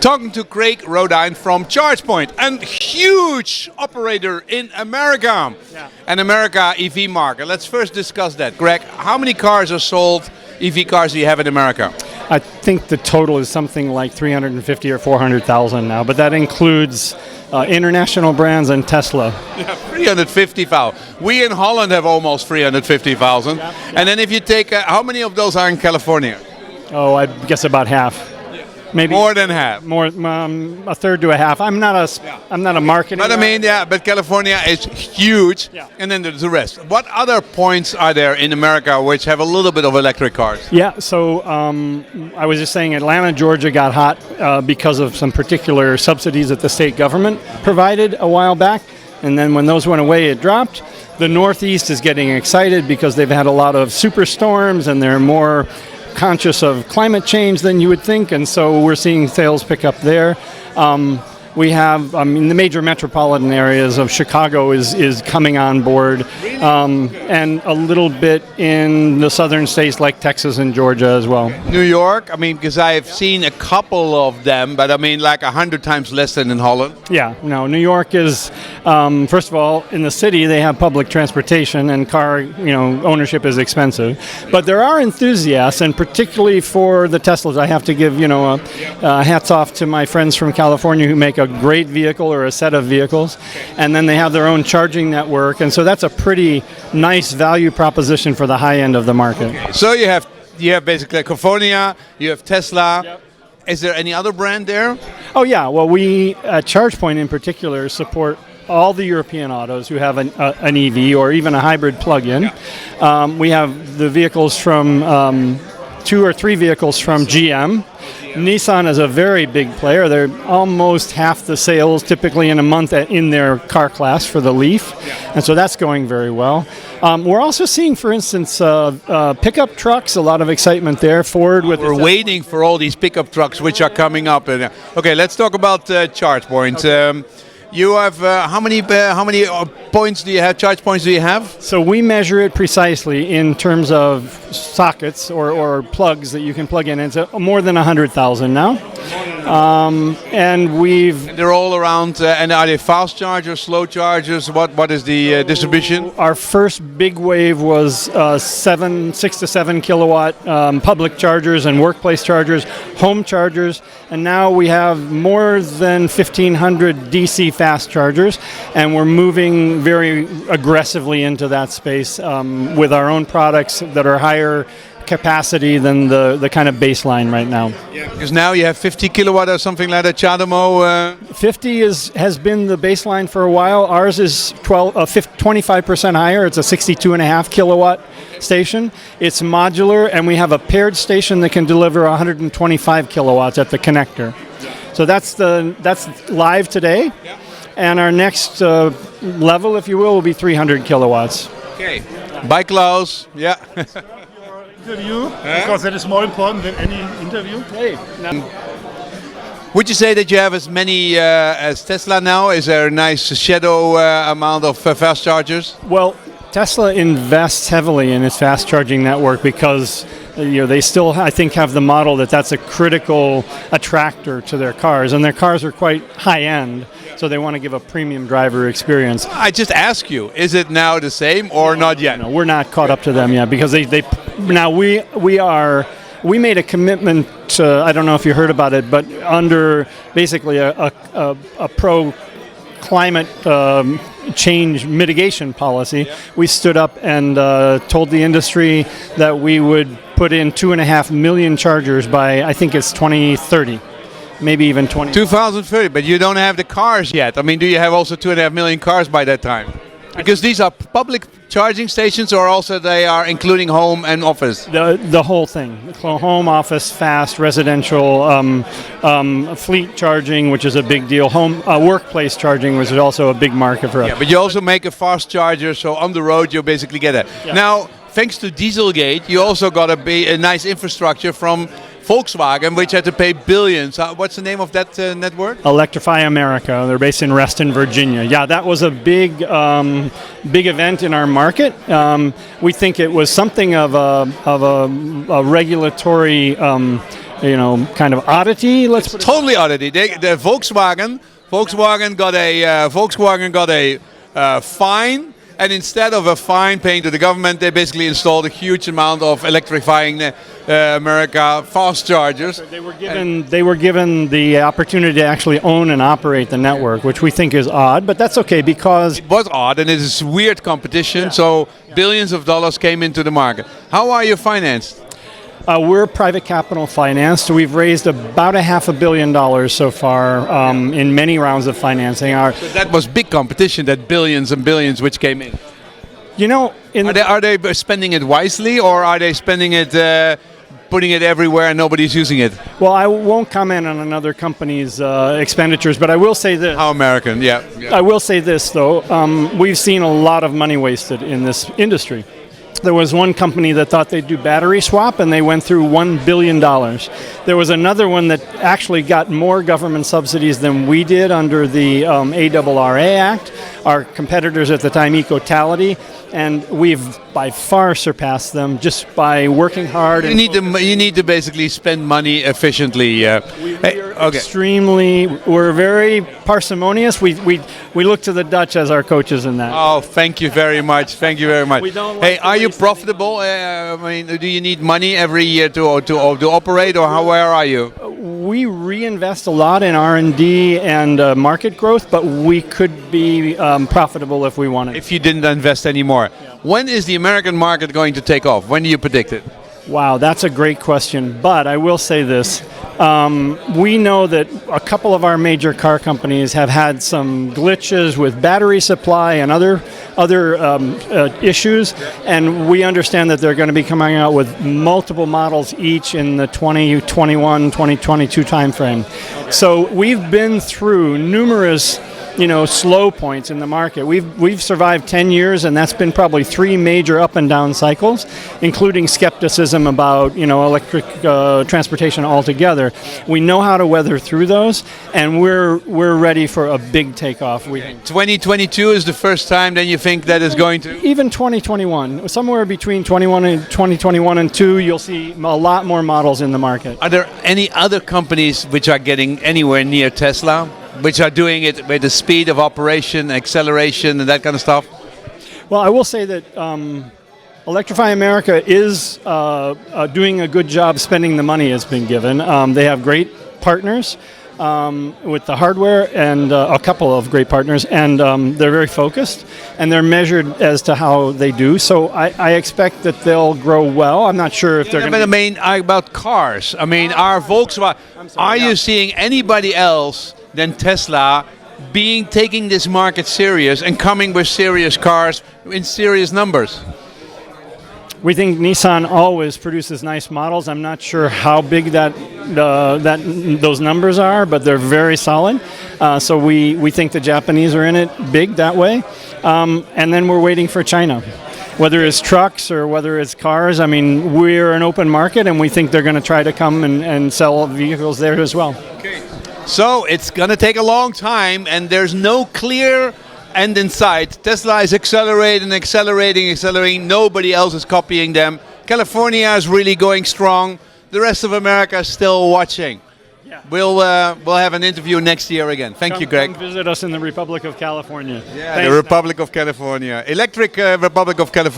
Talking to Craig Rodine from ChargePoint, a huge operator in America. Yeah. An America EV market. Let's first discuss that. Greg, how many cars are sold, EV cars do you have in America? I think the total is something like 350 or 400,000 now, but that includes international brands and Tesla. Yeah, 350,000. We in Holland have almost 350,000. Yeah. And then if you take, how many of those are in California? Oh, I guess about half. Maybe More than half. More, a third to a half. I'm not a marketing. But I mean, yeah, but California is huge, Yeah. and then there's the rest. What other points are there in America which have a little bit of electric cars? Yeah, so I was just saying Atlanta, Georgia got hot because of some particular subsidies that the state government provided a while back. And then when those went away, it dropped. The Northeast is getting excited because they've had a lot of superstorms and they're more conscious of climate change than you would think. And so we're seeing sales pick up there. We have, the major metropolitan areas of Chicago is coming on board, and a little bit in the southern states like Texas and Georgia as well. New York, I mean, because I've seen a couple of them, but I mean like 100 times less than in Holland. Yeah, no, New York is, first of all, in the city they have public transportation and car, ownership is expensive. But there are enthusiasts, and particularly for the Teslas, I have to give, hats off to my friends from California who make a great vehicle or a set of vehicles, and then they have their own charging network, and so that's a pretty nice value proposition for the high end of the market. So you have basically California, you have Tesla. Yep. Is there any other brand there? Oh yeah, well we at ChargePoint in particular support all the European autos who have an EV or even a hybrid plug-in. Yeah. We have the vehicles from 2 or 3 vehicles from GM. Nissan is a very big player. They're almost half the sales typically in a month in their car class for the Leaf. And so that's going very well. We're also seeing, for instance, pickup trucks, a lot of excitement there. Ford with... We're waiting for all these pickup trucks which are coming up. Okay, let's talk about ChargePoint. Okay. You have how many points do you have? Charge points do you have? So we measure it precisely in terms of sockets or plugs that you can plug in. It's more than 100,000 now, and they're all around. And are they fast chargers, slow chargers? What is the distribution? Our first big wave was 6 to 7 kilowatt public chargers and workplace chargers, home chargers, and now we have more than 1,500 DC fast chargers, and we're moving very aggressively into that space with our own products that are higher capacity than the kind of baseline right now. Yeah, because now you have 50 kilowatt or something like that, CHAdeMO. 50 has been the baseline for a while. Ours is 25% higher. It's a 62.5 kilowatt station. It's modular, and we have a paired station that can deliver 125 kilowatts at the connector. So that's live today. Yeah. And our next level, if you will be 300 kilowatts. Okay. By Klaus. Yeah. Interview, because that is more important than any interview. Hey. Would you say that you have as many as Tesla now? Is there a nice shadow amount of fast chargers? Well, Tesla invests heavily in its fast charging network because they still, I think, have the model that's a critical attractor to their cars, and their cars are quite high end, so they want to give a premium driver experience. I just ask you, is it now the same or not yet? No, we're not caught up to them yet because we made a commitment to, I don't know if you heard about it, but under basically a pro climate change mitigation policy, we stood up and told the industry that we would put in 2.5 million chargers by, I think it's 2030, maybe even 2030, but you don't have the cars yet. I mean, do you have also 2.5 million cars by that time? Because these are public charging stations, or also they are including home and office? The whole thing. Home, office, fast, residential, fleet charging, which is a big deal. Home, workplace charging, which is also a big market for us. Yeah, but you also make a fast charger, so on the road you basically get it. Yeah. Now, thanks to Dieselgate, you also got a nice infrastructure from Volkswagen, which had to pay billions. What's the name of that network? Electrify America. They're based in Reston, Virginia. Yeah, that was a big event in our market. We think it was something of a regulatory kind of oddity. Let's put it. Totally oddity. The Volkswagen got a fine, and instead of a fine paying to the government, they basically installed a huge amount of electrifying America fast chargers. They were given the opportunity to actually own and operate the network, which we think is odd, but that's okay because It was odd, and it is weird competition. So billions of dollars came into the market. How are you financed? we're private capital financed. We've raised about $500 million so far in many rounds of financing. So that was big competition, that billions and billions which came in. Are they spending it wisely, or are they spending it, putting it everywhere and nobody's using it? Well, I won't comment on another company's expenditures, but I will say this. How American, yeah. I will say this, though. We've seen a lot of money wasted in this industry. There was one company that thought they'd do battery swap, and they went through $1 billion. There was another one that actually got more government subsidies than we did under the ARRA Act. Our competitors at the time, Ecotality, and we've by far surpassed them just by working hard. You need to basically spend money efficiently. We're very parsimonious. We look to the Dutch as our coaches in that. Oh, thank you very much. Thank you very much. Hey, are you profitable? Do you need money every year to operate, or where are you? We reinvest a lot in R&D and market growth, but we could be profitable if we wanted. If you didn't invest anymore. Yeah. When is the American market going to take off? When do you predict it? Wow, that's a great question. But I will say this. We know that a couple of our major car companies have had some glitches with battery supply and other issues, and we understand that they're going to be coming out with multiple models each in the 2021, 2022 timeframe. Okay. So we've been through numerous slow points in the market. We've survived 10 years, and that's been probably 3 major up and down cycles, including skepticism about electric transportation altogether. We know how to weather through those, and we're ready for a big takeoff. 2022 is the first time then you think that is going to? Even 2021, somewhere between 2021 and 2, you'll see a lot more models in the market. Are there any other companies which are getting anywhere near Tesla, which are doing it with the speed of operation, acceleration, and that kind of stuff? Well, I will say that Electrify America is doing a good job spending the money it's been given. They have great partners with the hardware, and a couple of great partners, and they're very focused, and they're measured as to how they do. So I expect that they'll grow well. I'm not sure if they're going to... I mean, about cars. I mean, our Volkswagen... Are you seeing anybody else than Tesla taking this market serious and coming with serious cars in serious numbers? We think Nissan always produces nice models. I'm not sure how big those numbers are, but they're very solid. So we think the Japanese are in it big that way. And then we're waiting for China. Whether it's trucks or whether it's cars, I mean, we're an open market, and we think they're going to try to come and sell vehicles there as well. Okay. So it's going to take a long time, and there's no clear end in sight. Tesla is accelerating. Nobody else is copying them. California is really going strong. The rest of America is still watching. Yeah. We'll have an interview next year again. Thank you, Greg. Come visit us in the Republic of California. Yeah, the Republic of California. Electric Republic of California.